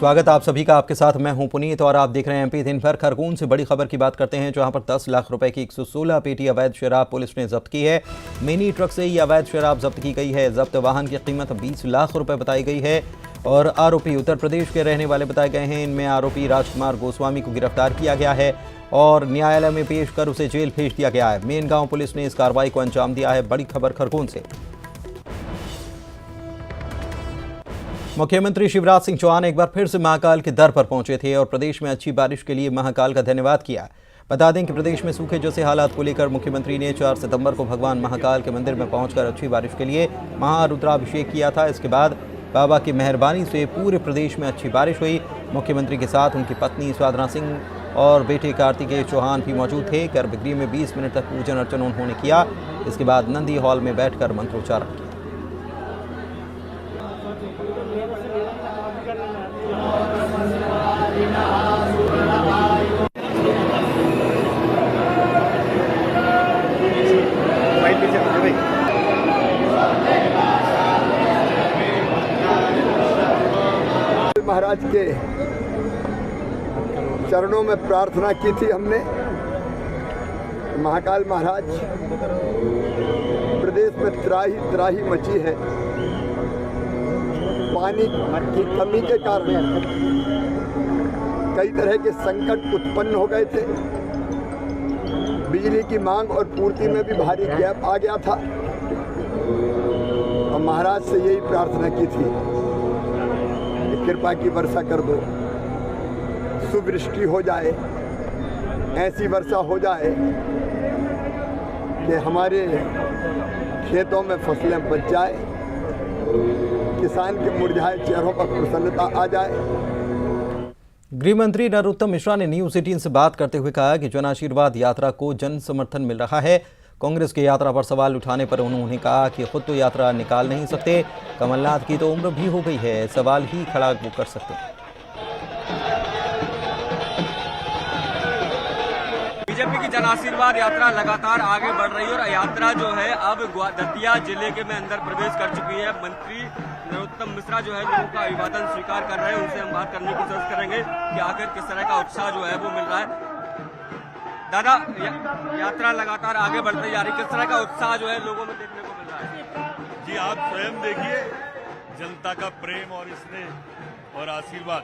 स्वागत आप सभी का। आपके साथ मैं हूं पुनीत और आप देख रहे हैं एमपी दिन भर। खरगोन से बड़ी खबर की बात करते हैं, जहां पर 10 लाख रुपए की 116 पेटी अवैध शराब पुलिस ने जब्त की है। मिनी ट्रक से ये अवैध शराब जब्त की गई है। जब्त वाहन की कीमत 20 लाख रुपए बताई गई है और आरोपी उत्तर प्रदेश के रहने वाले बताए गए हैं। इनमें आरोपी राजकुमार गोस्वामी को गिरफ्तार किया गया है और न्यायालय में पेश कर उसे जेल भेज दिया गया है। मेन गांव पुलिस ने इस कार्रवाई को अंजाम दिया है। बड़ी खबर खरगोन से। मुख्यमंत्री शिवराज सिंह चौहान एक बार फिर से महाकाल के दर पर पहुंचे थे और प्रदेश में अच्छी बारिश के लिए महाकाल का धन्यवाद किया। बता दें कि प्रदेश में सूखे जैसे हालात को लेकर मुख्यमंत्री ने 4 सितंबर को भगवान महाकाल के मंदिर में पहुंचकर अच्छी बारिश के लिए महारुद्राभिषेक किया था। इसके बाद बाबा की मेहरबानी से पूरे प्रदेश में अच्छी बारिश हुई। मुख्यमंत्री के साथ उनकी पत्नी साधना सिंह और बेटे कार्तिकेय चौहान भी मौजूद थे। गर्भगृह में 20 मिनट तक पूजन अर्चन उन्होंने किया। इसके बाद नंदी हॉल में बैठकर मंत्रोच्चारण किया। महाराज के चरणों में प्रार्थना की थी हमने। महाकाल महाराज, प्रदेश में त्राही मची है। पानी की कमी के कारण कई तरह के संकट उत्पन्न हो गए थे। बिजली की मांग और पूर्ति में भी भारी गैप आ गया था और महाराज से यही प्रार्थना की थी, कृपा की वर्षा कर दो, सुवृष्टि हो जाए, ऐसी वर्षा हो जाए कि हमारे खेतों में फसलें बच जाए, किसान के मुरझाए चेहरों पर प्रसन्नता आ जाए। गृह मंत्री नरोत्तम मिश्रा ने न्यूज 18 से बात करते हुए कहा कि जन आशीर्वाद यात्रा को जन समर्थन मिल रहा है। कांग्रेस की यात्रा पर सवाल उठाने पर उन्होंने कहा कि खुद तो यात्रा निकाल नहीं सकते, कमलनाथ की तो उम्र भी हो गई है, सवाल ही खड़ा वो कर सकते हैं। बीजेपी की जन आशीर्वाद यात्रा लगातार आगे बढ़ रही है और यात्रा जो है अब दतिया जिले के में अंदर प्रवेश कर चुकी है। मंत्री नरोत्तम मिश्रा जो है लोगों का अभिवादन स्वीकार कर रहे हैं। उनसे हम बात करने की कोशिश करेंगे कि आखिर किस तरह का उत्साह जो है वो मिल रहा है। दादा, यात्रा लगातार आगे बढ़ती जा रही, किस तरह का उत्साह जो है लोगों में देखने को मिल रहा है? जी आप स्वयं देखिए, जनता का प्रेम और स्नेह और आशीर्वाद।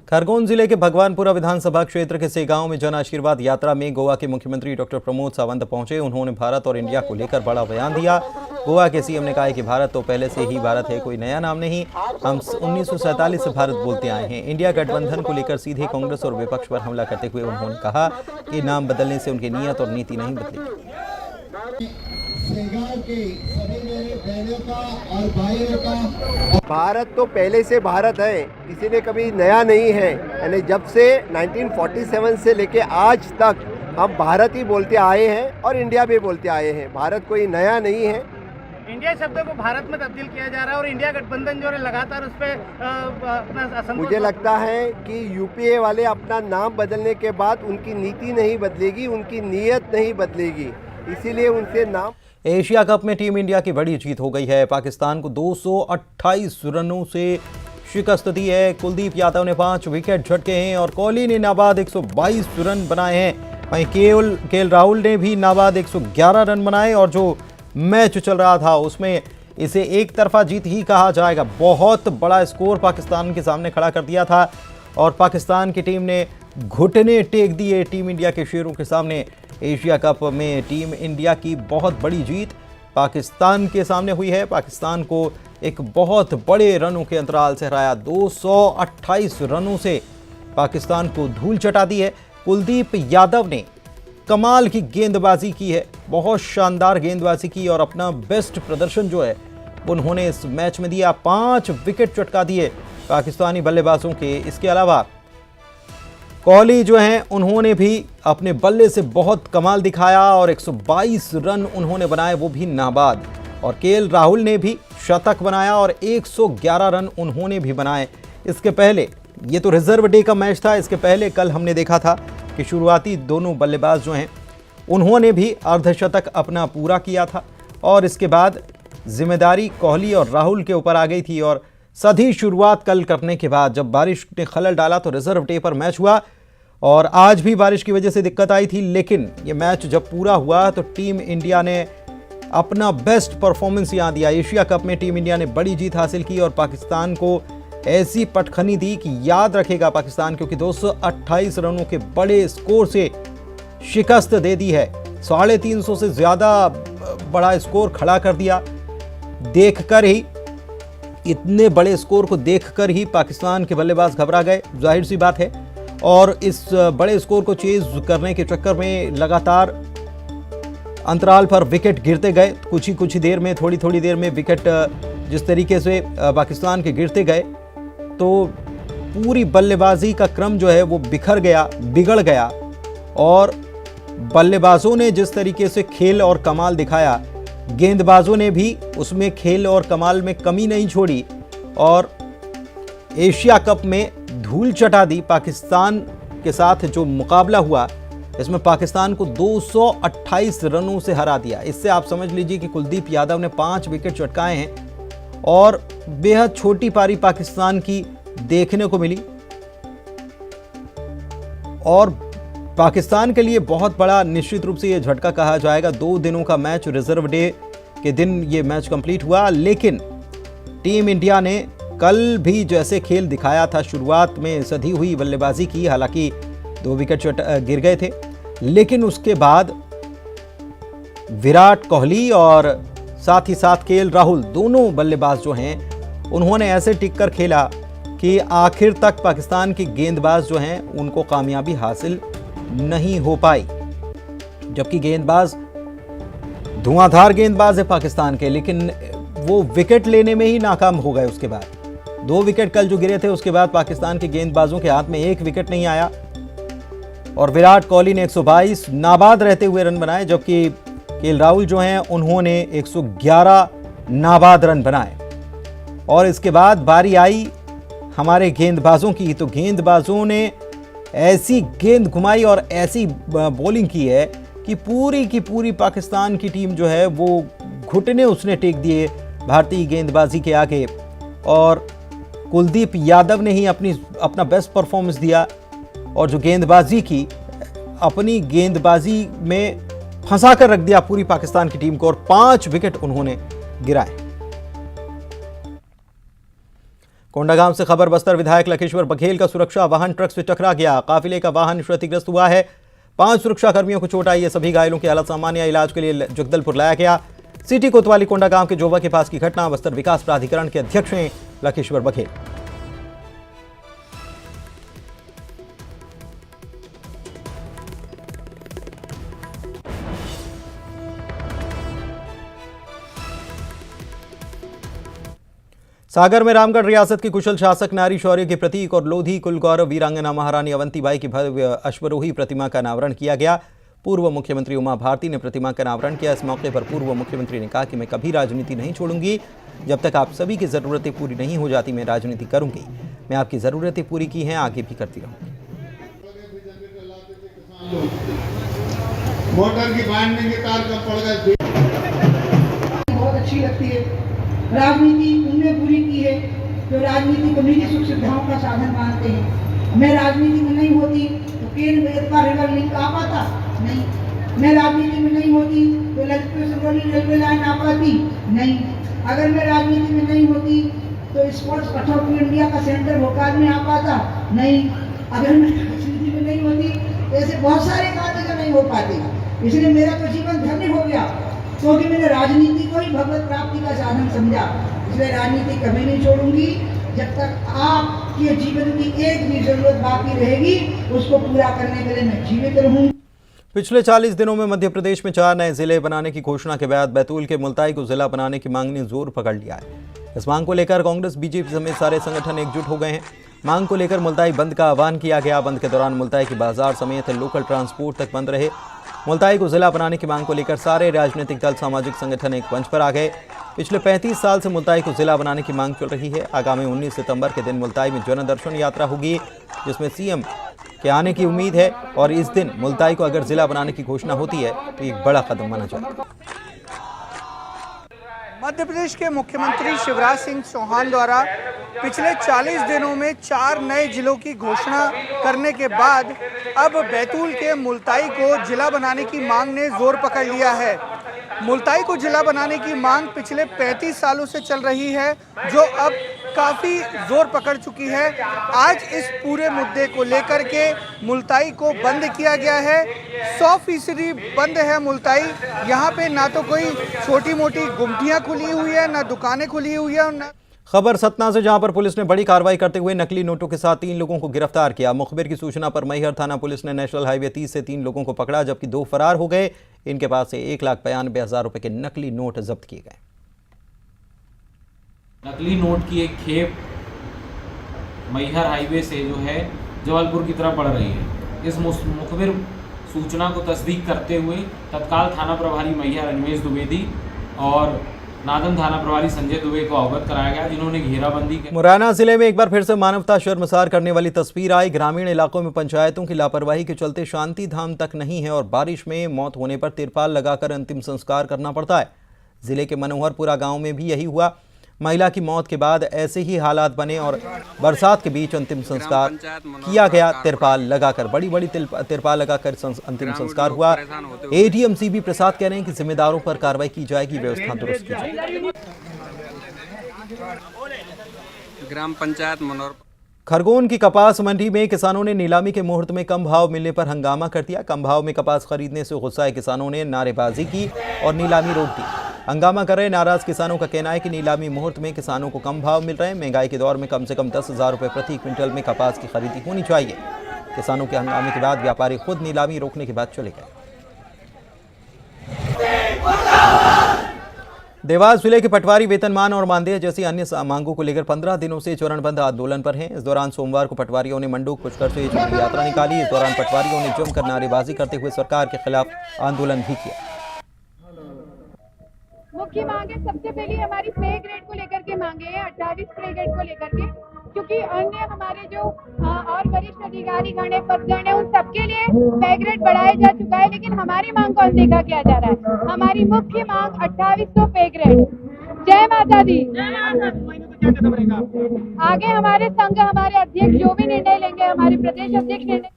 खरगोन जिले के भगवानपुरा विधानसभा क्षेत्र के सेगांव में जन आशीर्वाद यात्रा में गोवा के मुख्यमंत्री डॉक्टर प्रमोद सावंत पहुंचे। उन्होंने भारत और इंडिया को लेकर बड़ा बयान दिया। गोवा के सीएम ने कहा कि भारत तो पहले से ही भारत है, कोई नया नाम नहीं। हम 1947 से भारत बोलते आए हैं। इंडिया गठबंधन को लेकर सीधे कांग्रेस और विपक्ष पर हमला करते हुए उन्होंने कहा कि नाम बदलने से उनकी नीयत और नीति नहीं बदलेगी। भारत तो पहले से भारत है, किसी ने कभी नया नहीं है। यानी जब से 1947 से लेके आज तक हम भारत ही बोलते आए हैं और इंडिया भी बोलते आए हैं। भारत कोई नया नहीं है। इंडिया शब्द को भारत में तब्दील किया जा रहा है और इंडिया गठबंधन जो है लगातार उस पर मुझे लगता है कि यूपीए वाले अपना नाम बदलने के बाद उनकी नीति नहीं बदलेगी, उनकी नीयत नहीं बदलेगी, इसीलिए उनसे नाम। एशिया कप में टीम इंडिया की बड़ी जीत हो गई है। पाकिस्तान को 228 रनों से शिकस्त दी है। कुलदीप यादव ने 5 विकेट झटके हैं और कोहली ने नाबाद 122 रन बनाए हैं। वहीं केएल राहुल ने भी नाबाद 111 रन बनाए और जो मैच चल रहा था उसमें इसे एक तरफा जीत ही कहा जाएगा। बहुत बड़ा स्कोर पाकिस्तान के सामने खड़ा कर दिया था और पाकिस्तान की टीम ने घुटने टेक दिए टीम इंडिया के शेरों के सामने। एशिया कप में टीम इंडिया की बहुत बड़ी जीत पाकिस्तान के सामने हुई है। पाकिस्तान को एक बहुत बड़े रनों के अंतराल से हराया। 228 रनों से पाकिस्तान को धूल चटा दी है। कुलदीप यादव ने कमाल की गेंदबाजी की है, बहुत शानदार गेंदबाजी की और अपना बेस्ट प्रदर्शन जो है उन्होंने इस मैच में दिया। 5 विकेट चटका दिए पाकिस्तानी बल्लेबाजों के। इसके अलावा कोहली जो हैं उन्होंने भी अपने बल्ले से बहुत कमाल दिखाया और 122 रन उन्होंने बनाए, वो भी नाबाद। और केएल राहुल ने भी शतक बनाया और 111 रन उन्होंने भी बनाए। इसके पहले, ये तो रिजर्व डे का मैच था, इसके पहले कल हमने देखा था कि शुरुआती दोनों बल्लेबाज जो हैं उन्होंने भी अर्धशतक अपना पूरा किया था और इसके बाद जिम्मेदारी कोहली और राहुल के ऊपर आ गई थी और सदी शुरुआत कल करने के बाद जब बारिश ने खलल डाला तो रिजर्व डे पर मैच हुआ और आज भी बारिश की वजह से दिक्कत आई थी, लेकिन ये मैच जब पूरा हुआ तो टीम इंडिया ने अपना बेस्ट परफॉर्मेंस यहाँ दिया। एशिया कप में टीम इंडिया ने बड़ी जीत हासिल की और पाकिस्तान को ऐसी पटखनी दी कि याद रखेगा पाकिस्तान, क्योंकि 228 रनों के बड़े स्कोर से शिकस्त दे दी है। 350 से ज़्यादा बड़ा स्कोर खड़ा कर दिया। देखकर ही, इतने बड़े स्कोर को देखकर ही पाकिस्तान के बल्लेबाज घबरा गए, जाहिर सी बात है। और इस बड़े स्कोर को चेज करने के चक्कर में लगातार अंतराल पर विकेट गिरते गए। कुछ ही देर में, थोड़ी देर में विकेट जिस तरीके से पाकिस्तान के गिरते गए तो पूरी बल्लेबाजी का क्रम जो है वो बिगड़ गया और बल्लेबाजों ने जिस तरीके से खेल और कमाल दिखाया, गेंदबाजों ने भी उसमें खेल और कमाल में कमी नहीं छोड़ी और एशिया कप में धूल चटा दी। पाकिस्तान के साथ जो मुकाबला हुआ इसमें पाकिस्तान को 228 रनों से हरा दिया। इससे आप समझ लीजिए कि कुलदीप यादव ने 5 विकेट चटकाए हैं और बेहद छोटी पारी पाकिस्तान की देखने को मिली और पाकिस्तान के लिए बहुत बड़ा निश्चित रूप से यह झटका कहा जाएगा। 2 दिनों का मैच, रिजर्व डे के दिन ये मैच कंप्लीट हुआ, लेकिन टीम इंडिया ने कल भी जैसे खेल दिखाया था, शुरुआत में सधी हुई बल्लेबाजी की, हालांकि 2 विकेट गिर गए थे, लेकिन उसके बाद विराट कोहली और साथ ही साथ केएल राहुल दोनों बल्लेबाज जो हैं उन्होंने ऐसे टिक कर खेला कि आखिर तक पाकिस्तान के गेंदबाज जो हैं उनको कामयाबी हासिल नहीं हो पाई। जबकि गेंदबाज धुआंधार गेंदबाज है पाकिस्तान के, लेकिन वो विकेट लेने में ही नाकाम हो गए। उसके बाद 2 विकेट कल जो गिरे थे उसके बाद पाकिस्तान के गेंदबाजों के हाथ में 1 विकेट नहीं आया और विराट कोहली ने 122 नाबाद रहते हुए रन बनाए, जबकि केएल राहुल जो हैं उन्होंने 111 नाबाद रन बनाए। और इसके बाद बारी आई हमारे गेंदबाजों की, तो गेंदबाजों ने ऐसी गेंद घुमाई और ऐसी बॉलिंग की है कि पूरी पाकिस्तान की टीम जो है वो घुटने उसने टेक दिए भारतीय गेंदबाजी के आगे और कुलदीप यादव ने ही अपना बेस्ट परफॉर्मेंस दिया और जो गेंदबाजी की, अपनी गेंदबाजी में फंसा कर रख दिया पूरी पाकिस्तान की टीम को और 5 विकेट उन्होंने गिराए। कोंडागांव से खबर, बस्तर विधायक लखेश्वर बघेल का सुरक्षा वाहन ट्रक से टकरा गया। काफिले का वाहन क्षतिग्रस्त हुआ है। 5 सुरक्षा कर्मियों को चोट आई है। सभी घायलों की हालत सामान्य, इलाज के लिए जगदलपुर लाया गया। सिटी कोतवाली कोंडागांव के जोवा के पास की घटना। बस्तर विकास प्राधिकरण के अध्यक्ष हैं लखेश्वर बघेल। सागर में रामगढ़ रियासत की कुशल शासक, नारी शौर्य के प्रतीक और लोधी कुल गौरव वीरांगना महारानी अवंतीबाई की भव्य अश्वरोही प्रतिमा का अनावरण किया गया। पूर्व मुख्यमंत्री उमा भारती ने प्रतिमा का अनावरण किया। इस मौके पर पूर्व मुख्यमंत्री ने कहा कि मैं कभी राजनीति नहीं छोड़ूंगी, जब तक आप सभी की जरूरतें पूरी नहीं हो जाती मैं राजनीति करूंगी। मैं आपकी जरूरतें पूरी की हैं, आगे भी करती रहूंगी। मोटर की बांधने के तार कब पड़ गए, बहुत अच्छी लगती है। राजनीति उनने पूरी की है जो राजनीति को निजी सुख सुविधाओं का साधन मानते हैं। मैं राजनीति में नहीं होती तो केंद्र का रेलवे लिंक आ पाता नहीं। मैं राजनीति में नहीं होती तो ललितपुर रेलवे लाइन आ पाती नहीं। अगर मैं राजनीति में नहीं होती तो स्पोर्ट्स अथॉरिटी इंडिया का सेंटर भोपाल में आ पाता नहीं। अगर मैं राजनीति में नहीं होती तो ऐसे बहुत सारे कार्य नहीं हो पाते। इसलिए मेरा तो जीवन धन्य हो गया क्योंकि मैंने राजनीति को ही भगवत प्राप्ति का साधन समझा। इसलिए राजनीति कभी नहीं छोड़ूंगी जब तक आपके जीवन की एक भी जरूरत बाकी रहेगी उसको पूरा करने के लिए मैं जीवित रहूंगी। पिछले 40 दिनों में मध्य प्रदेश में 4 नए जिले बनाने की घोषणा के बाद बैतूल के मुल्ताई को जिला बनाने की मांग ने जोर पकड़ लिया है। इस मांग को लेकर कांग्रेस, बीजेपी समेत सारे संगठन एकजुट हो गए हैं। मांग को लेकर मुल्ताई बंद का आह्वान किया गया। बंद के दौरान मुल्ताई के बाजार समेत लोकल ट्रांसपोर्ट तक बंद रहे। मुल्ताई को जिला बनाने की मांग को लेकर सारे राजनीतिक दल, सामाजिक संगठन एक मंच पर आ गए। पिछले 35 साल से मुल्ताई को जिला बनाने की मांग चल रही है। आगामी 19 सितंबर के दिन मुल्ताई में जनदर्शन यात्रा होगी जिसमें सीएम के आने की उम्मीद है और इस दिन मुल्ताई को अगर जिला बनाने की घोषणा होती है तो एक बड़ा कदम माना जाएगा। मध्य प्रदेश के मुख्यमंत्री शिवराज सिंह चौहान द्वारा पिछले 40 दिनों में 4 नए जिलों की घोषणा करने के बाद अब बैतूल के मुल्ताई को जिला बनाने की मांग ने जोर पकड़ लिया है। मुल्ताई को जिला बनाने की मांग पिछले 35 सालों से चल रही है, जो अब काफ़ी जोर पकड़ चुकी है। आज इस पूरे मुद्दे को लेकर के मुल्ताई को बंद किया गया है। 100% बंद है मुल्ताई। यहाँ पे ना तो कोई छोटी मोटी गुमटियाँ खुली हुई है, ना दुकानें खुली हुई है और ना। खबर सतना से, जहां पर पुलिस ने बड़ी कार्रवाई करते हुए नकली नोटों के साथ 3 लोगों को गिरफ्तार किया। मुखबिर की सूचना पर मैहर थाना पुलिस ने नेशनल हाईवे 30 से 3 लोगों को पकड़ा, जबकि 2 फरार हो गए। इनके पास से 1,92,000 रुपए के नकली नोट जब्त किए गए। नकली नोट की एक खेप मैहर हाईवे से जो है जबलपुर की तरफ बढ़ रही है। इस मुखबिर सूचना को तस्दीक करते हुए तत्काल थाना प्रभारी मैहर अन्वेश द्विवेदी और नादन थाना प्रभारी संजय दुबे को अवगत कराया गया, जिन्होंने घेराबंदी की। मुरैना जिले में एक बार फिर से मानवता शर्मसार करने वाली तस्वीर आई। ग्रामीण इलाकों में पंचायतों की लापरवाही के चलते शांति धाम तक नहीं है और बारिश में मौत होने पर तिरपाल लगाकर अंतिम संस्कार करना पड़ता है। जिले के मनोहरपुरा गांव में भी यही हुआ। महिला की मौत के बाद ऐसे ही हालात बने और बरसात के बीच अंतिम संस्कार किया गया। तिरपाल लगाकर, बड़ी तिरपाल लगाकर अंतिम संस्कार हुआ। एडीएम सीबी प्रसाद कह रहे हैं कि जिम्मेदारों पर कार्रवाई की जाएगी, व्यवस्था दुरुस्त की जाएगी। ग्राम पंचायत मनोहर खरगोन की कपास मंडी में किसानों ने नीलामी के मुहूर्त में कम भाव मिलने पर हंगामा कर दिया। कम भाव में कपास खरीदने से गुस्साए किसानों ने नारेबाजी की और नीलामी रोक दी। हंगामा कर रहे नाराज किसानों का कहना है कि नीलामी मुहूर्त में किसानों को कम भाव मिल रहे हैं। महंगाई के दौर में कम से कम 10,000 रुपये प्रति क्विंटल में कपास की खरीदी होनी चाहिए। किसानों के हंगामे के बाद व्यापारी खुद नीलामी रोकने के बाद चले गए। देवास जिले के पटवारी वेतनमान और मानदेय जैसी अन्य मांगों को लेकर 15 दिनों से चरणबद्ध आंदोलन पर हैं। इस दौरान सोमवार को पटवारियों ने मंडूक पुष्कर से चुनावी यात्रा निकाली। इस दौरान पटवारियों ने जमकर नारेबाजी करते हुए सरकार के खिलाफ आंदोलन भी किया। मुख्य मांगे सबसे पहली हमारी पे ग्रेड को लेकर के मांगे हैं, 28 पे ग्रेड को लेकर के, क्योंकि अन्य हमारे जो और वरिष्ठ अधिकारी गण है, पदगण है, उन सबके लिए पे ग्रेड बढ़ाया जा चुका है, लेकिन हमारी मांग को अनदेखा किया जा रहा है। हमारी मुख्य मांग 2800 पे ग्रेड। जय माता दी। आगे हमारे संघ, हमारे अध्यक्ष जो भी निर्णय लेंगे, हमारे प्रदेश अध्यक्ष निर्णय।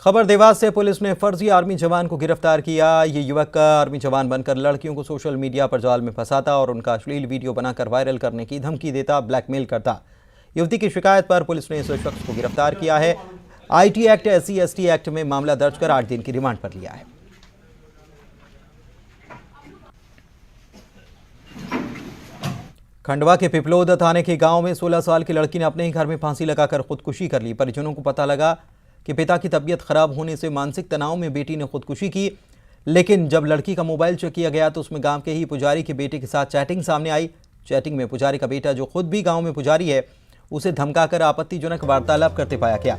खबर देवास से, पुलिस ने फर्जी आर्मी जवान को गिरफ्तार किया। ये युवक आर्मी जवान बनकर लड़कियों को सोशल मीडिया पर जाल में फंसाता और उनका अश्लील वीडियो बनाकर वायरल करने की धमकी देता, ब्लैकमेल करता। युवती की शिकायत पर पुलिस ने इस शख्स को गिरफ्तार किया है। आईटी एक्ट, SC/ST एक्ट में मामला दर्ज कर 8 दिन की रिमांड पर लिया है। खंडवा के पिपलोद थाने के गांव में 16 साल की लड़की ने अपने ही घर में फांसी लगाकर खुदकुशी कर ली। परिजनों को पता लगा कि पिता की तबीयत खराब होने से मानसिक तनाव में बेटी ने खुदकुशी की, लेकिन जब लड़की का मोबाइल चेक किया गया तो उसमें गांव के ही पुजारी के बेटे के साथ चैटिंग सामने आई। चैटिंग में पुजारी का बेटा, जो खुद भी गांव में पुजारी है, उसे धमकाकर आपत्तिजनक वार्तालाप करते पाया गया।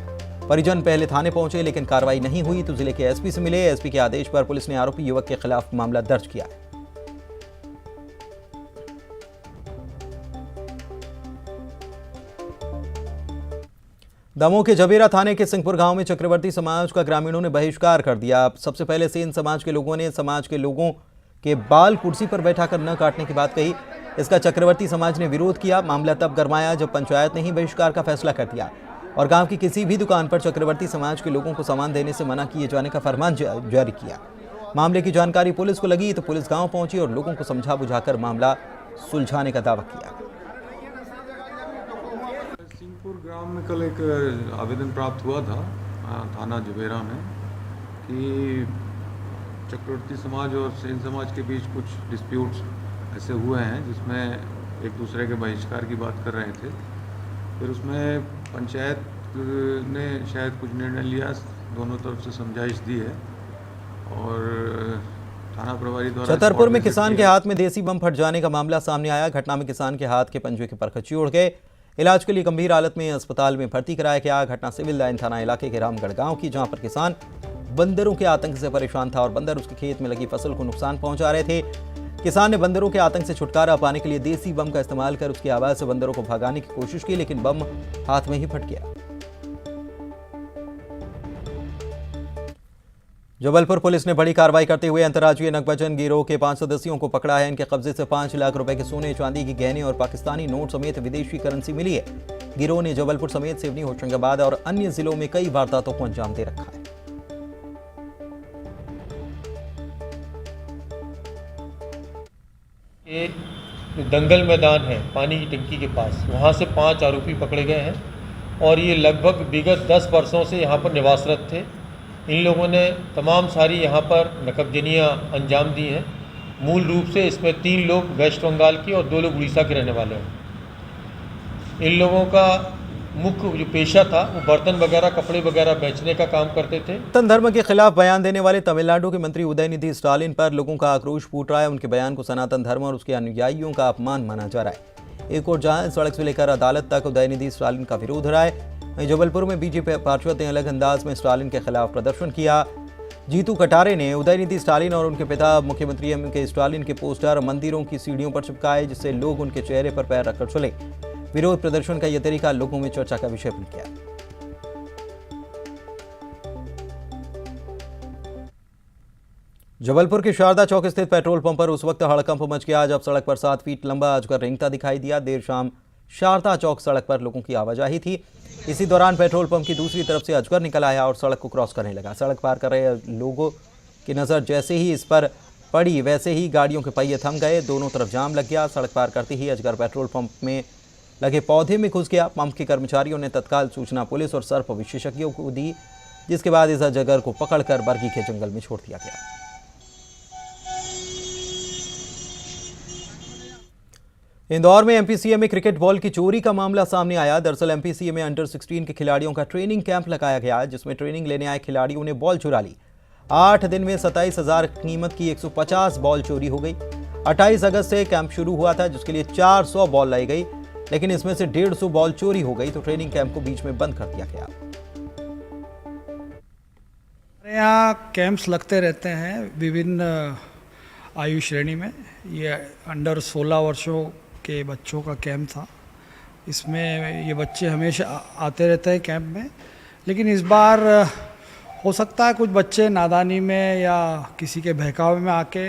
परिजन पहले थाने पहुंचे, लेकिन कार्रवाई नहीं हुई तो जिले के SP से मिले। SP के आदेश पर पुलिस ने आरोपी युवक के खिलाफ मामला दर्ज किया। दमोह के जबेरा थाने के सिंहपुर गांव में चक्रवर्ती समाज का ग्रामीणों ने बहिष्कार कर दिया। सबसे पहले सेन समाज के लोगों ने समाज के लोगों के बाल कुर्सी पर बैठाकर न काटने की बात कही। इसका चक्रवर्ती समाज ने विरोध किया। मामला तब गरमाया जब पंचायत ने ही बहिष्कार का फैसला कर दिया और गांव की किसी भी दुकान पर चक्रवर्ती समाज के लोगों को सामान देने से मना किए जाने का फरमान जारी किया। मामले की जानकारी पुलिस को लगी तो पुलिस गाँव पहुंची और लोगों को समझा बुझाकर मामला सुलझाने का दावा किया। ग्राम में कल एक आवेदन प्राप्त हुआ था थाना जबेरा में कि चक्रवर्ती समाज और सेन समाज के बीच कुछ डिस्प्यूट्स ऐसे हुए हैं जिसमें एक दूसरे के बहिष्कार की बात कर रहे थे। फिर उसमें पंचायत ने शायद कुछ निर्णय लिया, दोनों तरफ से समझाइश दी है और थाना प्रभारी द्वारा। छतरपुर में किसान के हाथ में देसी बम फट जाने का मामला सामने आया। घटना में किसान के हाथ के पंजे के परखच्ची उड़ गए। इलाज के लिए गंभीर हालत में अस्पताल में भर्ती कराया गया। घटना सिविल लाइन थाना इलाके के रामगढ़ गांव की, जहां पर किसान बंदरों के आतंक से परेशान था और बंदर उसके खेत में लगी फसल को नुकसान पहुंचा रहे थे। किसान ने बंदरों के आतंक से छुटकारा पाने के लिए देसी बम का इस्तेमाल कर उसकी आवाज से बंदरों को भगाने की कोशिश की, लेकिन बम हाथ में ही फट गया। जबलपुर पुलिस ने बड़ी कार्रवाई करते हुए अंतर्राज्यीय नकबजन गिरोह के 5 सदस्यों को पकड़ा है। इनके कब्जे से 5 लाख रुपए के सोने, चांदी की गहने और पाकिस्तानी नोट समेत विदेशी करेंसी मिली है। गिरोह ने जबलपुर समेत सिवनी, होशंगाबाद और अन्य जिलों में कई वारदातों को अंजाम दे रखा है। ये दंगल मैदान है पानी की टंकी के पास, वहाँ से 5 आरोपी पकड़े गए हैं और ये लगभग विगत 10 वर्षों से यहाँ पर निवासरत थे। इन लोगों ने तमाम सारी यहाँ पर नकबजनियाँ अंजाम दी हैं। मूल रूप से इसमें 3 लोग वेस्ट बंगाल के और 2 लोग उड़ीसा के रहने वाले हैं। इन लोगों का मुख्य जो पेशा था वो बर्तन वगैरह, कपड़े वगैरह बेचने का काम करते थे। सनातन धर्म के खिलाफ बयान देने वाले तमिलनाडु के मंत्री उदयनिधि स्टालिन पर लोगों का आक्रोश फूट रहा है। उनके बयान को सनातन धर्म और उसके अनुयायियों का अपमान माना जा रहा है। एक और जहां सड़क से लेकर अदालत तक उदयनिधि स्टालिन का विरोध रहा है, वहीं जबलपुर में बीजेपी पार्षद ने अलग अंदाज में स्टालिन के खिलाफ प्रदर्शन किया। जीतू कटारे ने उदयनिधि स्टालिन और उनके पिता मुख्यमंत्री एम.के. स्टालिन के पोस्टर मंदिरों की सीढ़ियों पर चिपकाए, जिससे लोग उनके चेहरे पर पैर रखकर चले। विरोध प्रदर्शन का यह तरीका लोगों में चर्चा का विषय बन गया। जबलपुर के शारदा चौक स्थित पेट्रोल पंप पर उस वक्त हड़कंप मच गया जब सड़क पर 7 फीट लंबा अजगर रेंगता दिखाई दिया। देर शाम शारदा चौक सड़क पर लोगों की आवाजाही थी। इसी दौरान पेट्रोल पंप की दूसरी तरफ से अजगर निकल आया और सड़क को क्रॉस करने लगा। सड़क पार कर रहे लोगों की नज़र जैसे ही इस पर पड़ी, वैसे ही गाड़ियों के पहिए थम गए। दोनों तरफ जाम लग गया। सड़क पार करते ही अजगर पेट्रोल पंप में लगे पौधे में घुस गया। पंप के कर्मचारियों ने तत्काल सूचना पुलिस और सर्प विशेषज्ञों को दी, जिसके बाद इस अजगर को पकड़कर बरगी के जंगल में छोड़ दिया गया। इंदौर में एमपीसीए में क्रिकेट बॉल की चोरी का मामला सामने आया। दरअसल एमपीसीए में अंडर 16 के खिलाड़ियों का ट्रेनिंग कैंप लगाया गया, जिसमें ट्रेनिंग लेने आए खिलाड़ियों ने बॉल चुरा ली। 8 दिन में 27,000 कीमत की 150 बॉल चोरी हो गई। 28 अगस्त से कैंप शुरू हुआ था, जिसके लिए 400 बॉल लाई गई, लेकिन इसमें से 150 बॉल चोरी हो गई तो ट्रेनिंग कैंप को बीच में बंद कर दिया गया। यहाँ कैंप्स लगते रहते हैं विभिन्न आयु श्रेणी में। ये अंडर 16 वर्षों के बच्चों का कैंप था। इसमें ये बच्चे हमेशा आते रहते हैं कैंप में, लेकिन इस बार हो सकता है कुछ बच्चे नादानी में या किसी के बहकावे में आके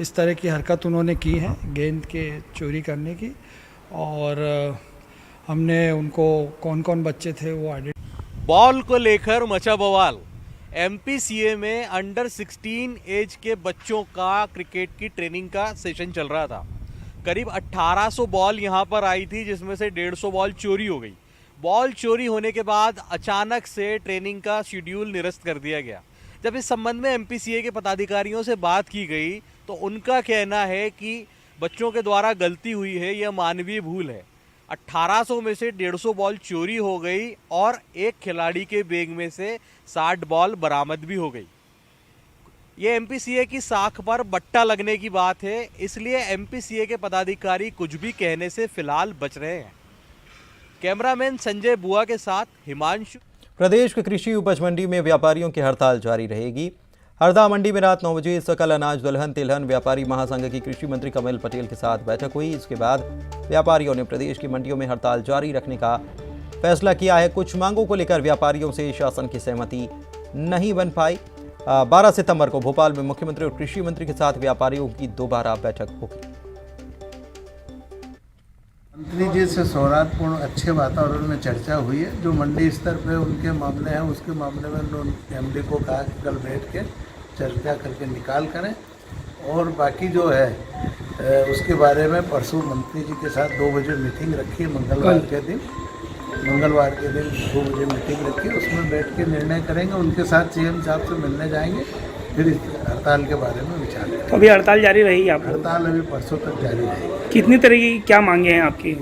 इस तरह की हरकत उन्होंने की है, गेंद के चोरी करने की। और हमने उनको कौन कौन बच्चे थे वो बॉल को लेकर मचा बवाल। एमपीसीए में अंडर 16 एज के बच्चों का क्रिकेट की ट्रेनिंग का सेशन चल रहा था। करीब 1800 बॉल यहाँ पर आई थी, जिसमें से 150 बॉल चोरी हो गई। बॉल चोरी होने के बाद अचानक से ट्रेनिंग का शेड्यूल निरस्त कर दिया गया। जब इस संबंध में एमपीसीए के पदाधिकारियों से बात की गई तो उनका कहना है कि बच्चों के द्वारा गलती हुई है, यह मानवीय भूल है। 1800 में से 150 बॉल चोरी हो गई और एक खिलाड़ी के बैग में से 60 बॉल बरामद भी हो गई। ये एमपीसीए की साख पर बट्टा लगने की बात है, इसलिए एमपीसीए के पदाधिकारी कुछ भी कहने से फिलहाल बच रहे हैं। कैमरामैन संजय बुआ के साथ हिमांशु। प्रदेश के कृषि उपज मंडी में व्यापारियों की हड़ताल जारी रहेगी। हरदा मंडी में रात 9 बजे सकल अनाज दलहन तिलहन व्यापारी महासंघ की कृषि मंत्री कमल पटेल के साथ बैठक हुई। इसके बाद व्यापारियों ने प्रदेश की मंडियों में हड़ताल जारी रखने का फैसला किया है। कुछ मांगों को लेकर व्यापारियों से शासन की सहमति नहीं बन पाई। 12 सितंबर को भोपाल में मुख्यमंत्री और कृषि मंत्री के साथ व्यापारियों की दोबारा बैठक होगी। मंत्री जी से सौहार्दपूर्ण अच्छे वातावरण में चर्चा हुई है। जो मंडी स्तर पे उनके मामले हैं उसके मामले में उन्होंने एमडी को कहा कि कल बैठ के चर्चा करके निकाल करें, और बाकी जो है उसके बारे में परसों मंत्री जी के साथ 2 बजे मीटिंग रखी है। मंगलवार के दिन 2 बजे मीटिंग रखी है, उसमें बैठ के निर्णय करेंगे। उनके साथ सीएम साहब से मिलने जाएंगे, फिर इस हड़ताल के बारे में विचार करेंगे। तो अभी हड़ताल जारी रहेगी आप? हड़ताल अभी परसों तक जारी रहेगी। कितनी तरह की क्या मांगे हैं आपकी?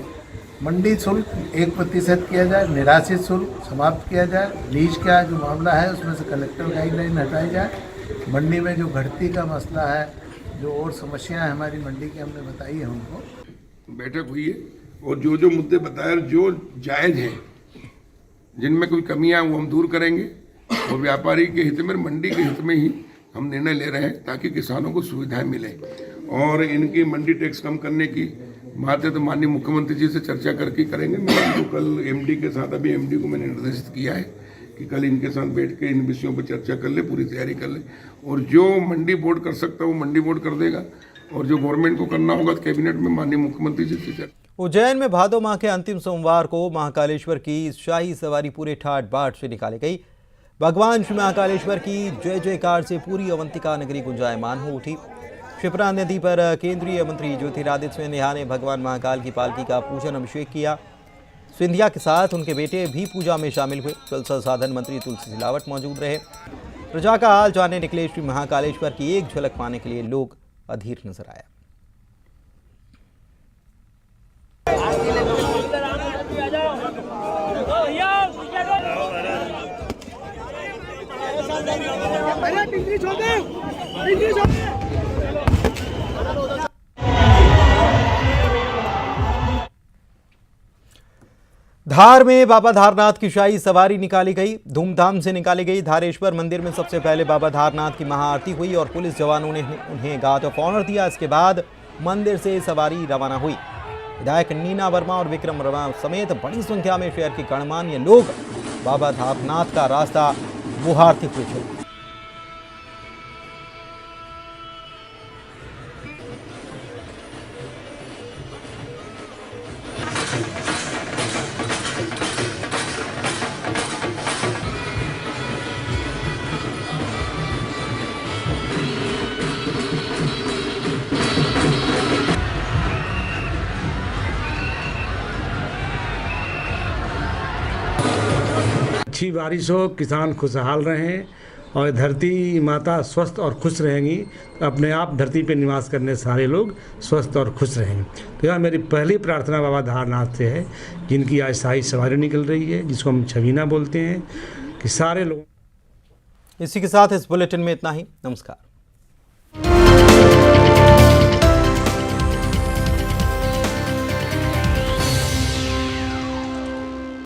मंडी शुल्क 1% किया जाए, निराशित शुल्क समाप्त किया जाए, लीज का जो मामला है उसमें से कलेक्टर गाइडलाइन हटाई जाए, मंडी में जो घटती का मसला है, जो और समस्याएं हमारी मंडी की हमने बताई है उनको। बैठक हुई है और जो जो मुद्दे बताए जो जायज़ हैं, जिनमें कोई कमियां वो हम दूर करेंगे और व्यापारी के हित में, मंडी के हित में ही हम निर्णय ले रहे हैं ताकि किसानों को सुविधाएं मिले। और इनकी मंडी टैक्स कम करने की बात है तो माननीय मुख्यमंत्री जी से चर्चा करके करेंगे। मैं उनको कल एमडी के साथ, अभी एमडी को मैंने निर्देशित किया है कि कल इनके साथ बैठ के इन विषयों पर चर्चा कर ले, पूरी तैयारी कर ले, और जो मंडी बोर्ड कर सकता है वो मंडी बोर्ड कर देगा, और जो गवर्नमेंट को करना होगा तो कैबिनेट में माननीय मुख्यमंत्री जी से। उज्जैन में भादो माह के अंतिम सोमवार को महाकालेश्वर की शाही सवारी पूरे ठाट बाट से निकाली गई। भगवान श्री महाकालेश्वर की जय जयकार से पूरी अवंतिका नगरी गुंजायमान हो उठी। क्षिप्रा नदी पर केंद्रीय मंत्री ज्योतिरादित्य सिंधिया ने भगवान महाकाल की पालकी का पूजन अभिषेक किया। सिंधिया के साथ उनके बेटे भी पूजा में शामिल हुए। जल संसाधन मंत्री तुलसी सिलावट मौजूद रहे। प्रजा का हाल जानने निकले श्री महाकालेश्वर की एक झलक पाने के लिए लोग अधीर नजर आया। धार में बाबा धारनाथ की शाही सवारी निकाली गई। धूमधाम से निकाली गई। धारेश्वर मंदिर में सबसे पहले बाबा धारनाथ की महाआरती हुई और पुलिस जवानों ने उन्हें गार्ड ऑफ ऑनर दिया। इसके बाद मंदिर से सवारी रवाना हुई। विधायक नीना वर्मा और विक्रम वर्मा समेत बड़ी संख्या में शहर के गणमान्य लोग बाबा धारनाथ का रास्ता बुहारते हुए चले। अच्छी बारिश हो, किसान खुशहाल रहें और धरती माता स्वस्थ और खुश रहेंगी। अपने आप धरती पे निवास करने सारे लोग स्वस्थ और खुश रहेंगे। तो यह मेरी पहली प्रार्थना बाबा धारनाथ से है, जिनकी आज शाही सवारी निकल रही है, जिसको हम छवीना बोलते हैं, कि सारे लोग। इसी के साथ इस बुलेटिन में इतना ही। नमस्कार।